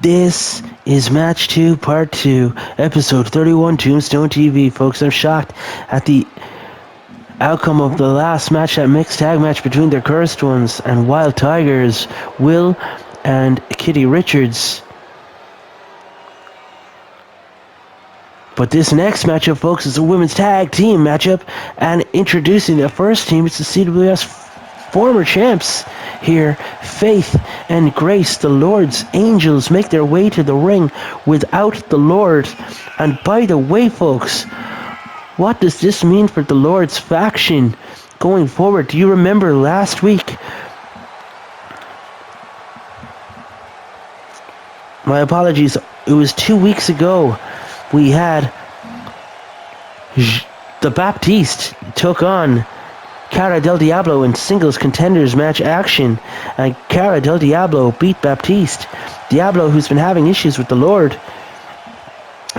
This is Match 2, Part 2, Episode 31, Tombstone TV. Folks, I'm shocked at the outcome of the last match, that mixed tag match between the Cursed Ones and Wild Tigers, Will and Kitty Richards. But this next matchup, folks, is a women's tag team matchup, and introducing the first team, it's the CWS former champs here, Faith and Grace. The Lord's Angels make their way to the ring without the Lord. And by the way, folks, what does this mean for the Lord's faction going forward? Do you remember last week? My apologies, it was 2 weeks ago. We had the Baptiste took on Cara Del Diablo in singles contenders match action, and Cara Del Diablo beat Baptiste. Diablo, who's been having issues with the Lord,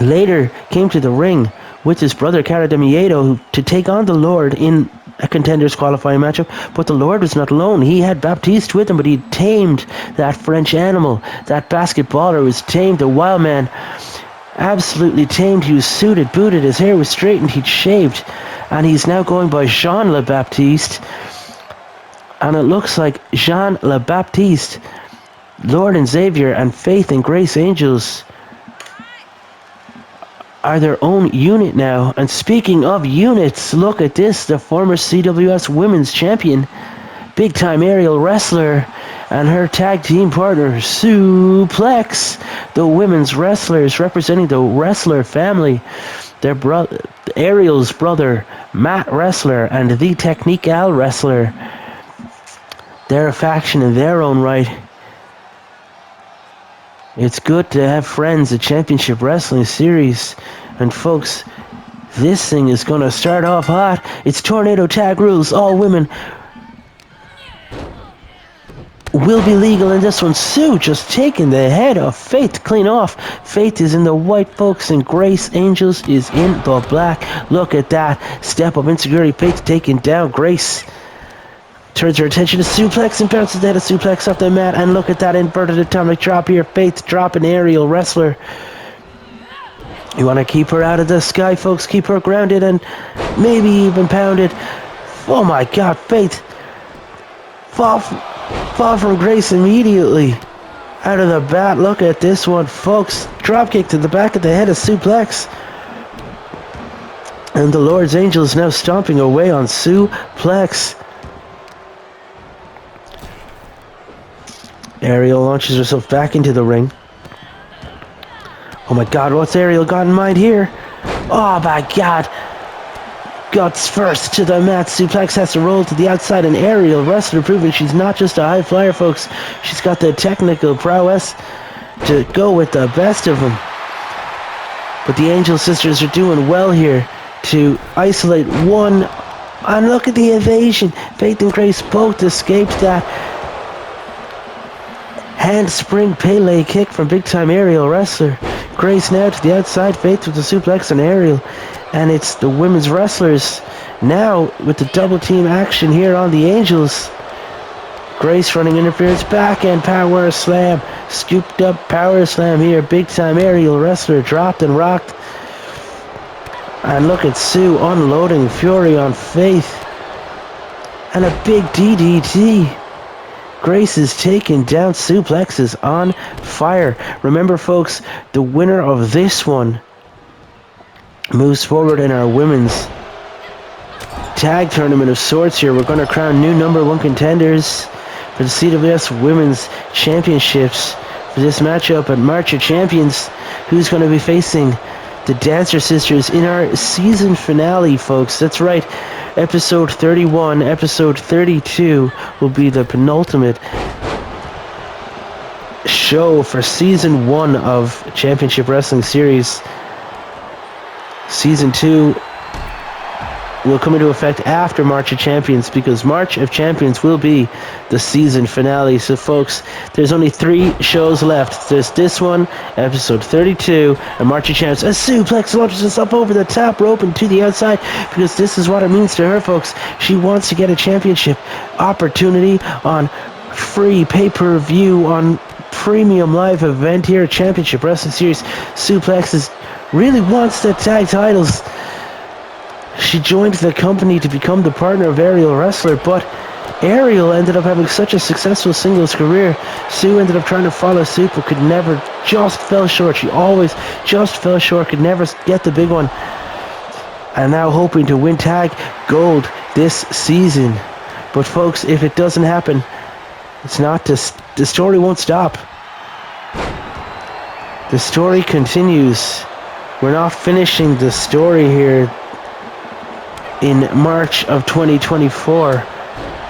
later came to the ring with his brother Cara de Miedo to take on the Lord in a contenders qualifying matchup, but the Lord was not alone. He had Baptiste with him, but he tamed that French animal. That basketballer was tamed. The wild man absolutely tamed. He was suited, booted, his hair was straightened, he'd shaved, and he's now going by Jean Le Baptiste. And it looks like Jean Le Baptiste, Lord and Xavier, and Faith and Grace Angels are their own unit now. And speaking of units, look at this. The former CWS Women's Champion, big time aerial wrestler, and her tag team partner, Suplex, the women's wrestlers representing the Wrestler family. Their brother, Ariel's brother, Matt Wrestler, and the Technique Al Wrestler. They're a faction in their own right. It's good to have friends at Championship Wrestling Series. And folks, this thing is going to start off hot. It's Tornado Tag Rules. All women will be legal in this one. Sue just taking the head of Faith clean off. Faith is in the white, folks, and Grace Angels is in the black. Look at that. Step up insecurity. Faith taking down Grace. Turns her attention to Suplex and bounces the head of Suplex off the mat. And look at that inverted atomic drop here. Faith dropping aerial wrestler. You want to keep her out of the sky, folks. Keep her grounded and maybe even pounded. Oh my God, Faith. Fall from Grace immediately. Out of the bat. Look at this one, folks. Dropkick to the back of the head of Suplex. And the Lord's Angels now stomping away on Suplex. Ariel launches herself back into the ring. Oh my God, what's Ariel got in mind here? Oh my God. Guts first to the mat. Suplex has to roll to the outside, and Ariel wrestler proving she's not just a high flyer, folks. She's got the technical prowess to go with the best of them. But the Angel Sisters are doing well here to isolate one. And look at the evasion. Faith and Grace both escaped that handspring Pele kick from big time aerial wrestler. Grace now to the outside. Faith with the suplex and aerial. And it's the women's wrestlers now with the double team action here on the Angels. Grace running interference, backhand power slam, scooped up power slam here, big time aerial wrestler dropped and rocked. And look at Sue unloading fury on Faith. And a big DDT. Grace is taking down. Suplex is on fire. Remember, folks, the winner of this one moves forward in our women's tag tournament of sorts here. We're going to crown new #1 contenders for the CWS Women's Championships for this matchup at March of Champions. Who's going to be facing the Dancer Sisters in our season finale, folks? That's right. Episode 31, episode 32 will be the penultimate show for season 1 of Championship Wrestling Series. Season 2 will come into effect after March of Champions, because March of Champions will be the season finale. So folks, there's only 3 shows left. There's this one, episode 32, and March of Champions. A suplex launches us up over the top rope and to the outside, because this is what it means to her, folks. She wants to get a championship opportunity on free pay-per-view on premium live event here, Championship Wrestling Series. Suplex really wants the tag titles. She joined the company to become the partner of Aerial Wrestler, but Aerial ended up having such a successful singles career. Sue ended up trying to follow suit, but could never, just fell short. She always just fell short, could never get the big one. And now hoping to win tag gold this season. But folks, if it doesn't happen, it's not just, the story won't stop. The story continues. We're not finishing the story here in March of 2024.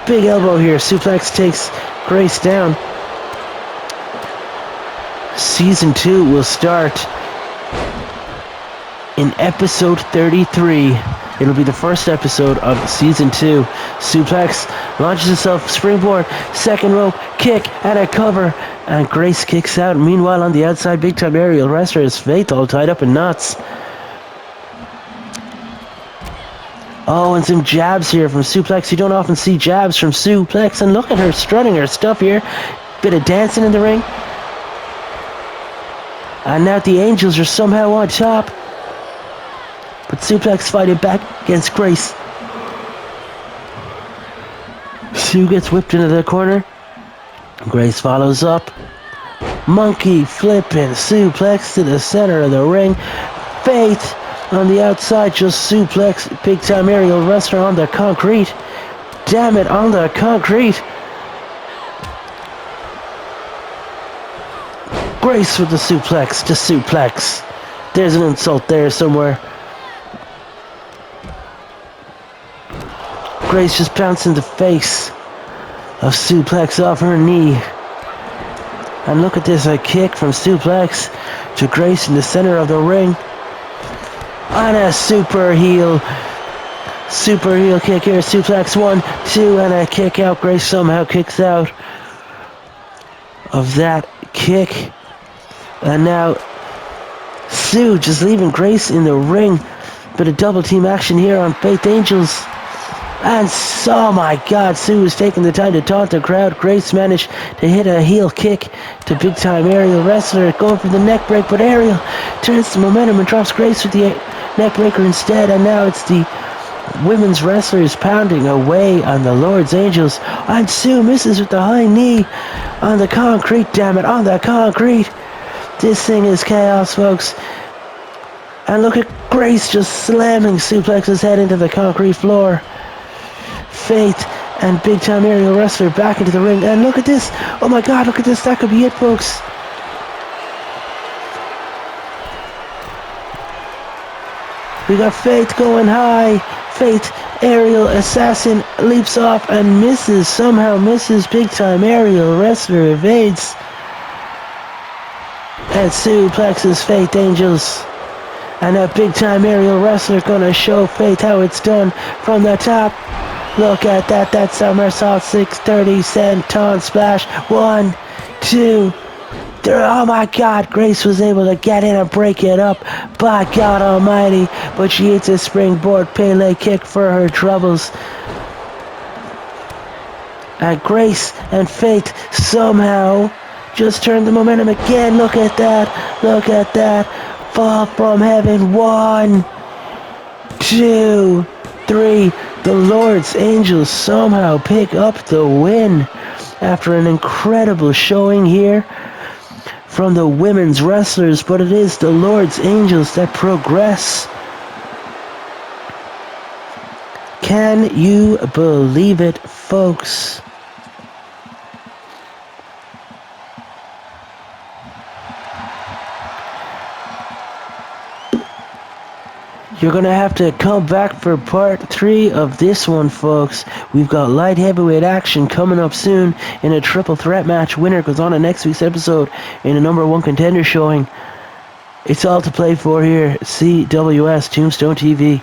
Big elbow here. Suplex takes Grace down. Season 2 will start in episode 33. It'll be the first episode of season 2. Suplex launches itself, springboard, second rope, kick, and a cover. And Grace kicks out. Meanwhile, on the outside, big time Aerial Wrestler is Faith all tied up in knots. Oh, and some jabs here from Suplex. You don't often see jabs from Suplex. And look at her strutting her stuff here. Bit of dancing in the ring. And now the Angels are somehow on top. But Suplex fighting back against Grace. Sue gets whipped into the corner. Grace follows up. Monkey flipping suplex to the center of the ring. Faith on the outside just suplex. Big time Aerial Wrestler on the concrete. Damn it, on the concrete. Grace with the suplex to suplex. There's an insult there somewhere. Grace just bouncing the face of Suplex off her knee. And look at this, a kick from Suplex to Grace in the center of the ring. And a super heel kick here. Suplex 1, 2, and a kick out. Grace somehow kicks out of that kick. And now Sue just leaving Grace in the ring. Bit of double team action here on Faith Angels. And oh my God, Sue was taking the time to taunt the crowd. Grace managed to hit a heel kick to big time Aerial Wrestler, going for the neck break, but Aerial turns the momentum and drops Grace with the neck breaker instead. And now it's the women's wrestlers pounding away on the Lord's Angels. And Sue misses with the high knee on the concrete, damn it, on the concrete. This thing is chaos, folks. And look at Grace just slamming Suplex's head into the concrete floor. Faith and big time Aerial Wrestler back into the ring. And look at this. Oh my God, look at this. That could be it, folks. We got Faith going high. Faith, Aerial Assassin, leaps off and misses. Somehow misses. Big time Aerial Wrestler evades. And suplexes Faith Angels. And a big time Aerial Wrestler gonna show Faith how it's done from the top. Look at that. That somersault 630 senton splash. 1, 2, 3. Oh my God. Grace was able to get in and break it up. By God Almighty. But she hits a springboard Pele kick for her troubles. And Grace and Faith somehow just turned the momentum again. Look at that. Look at that. Fall from heaven. 1, 2, 3. The Lord's Angels somehow pick up the win after an incredible showing here from the women's wrestlers, but it is the Lord's Angels that progress. Can you believe it, folks? You're going to have to come back for part 3 of this one, folks. We've got light heavyweight action coming up soon in a triple threat match. Winner goes on to next week's episode in a number 1 contender showing. It's all to play for here. CWS Tombstone TV.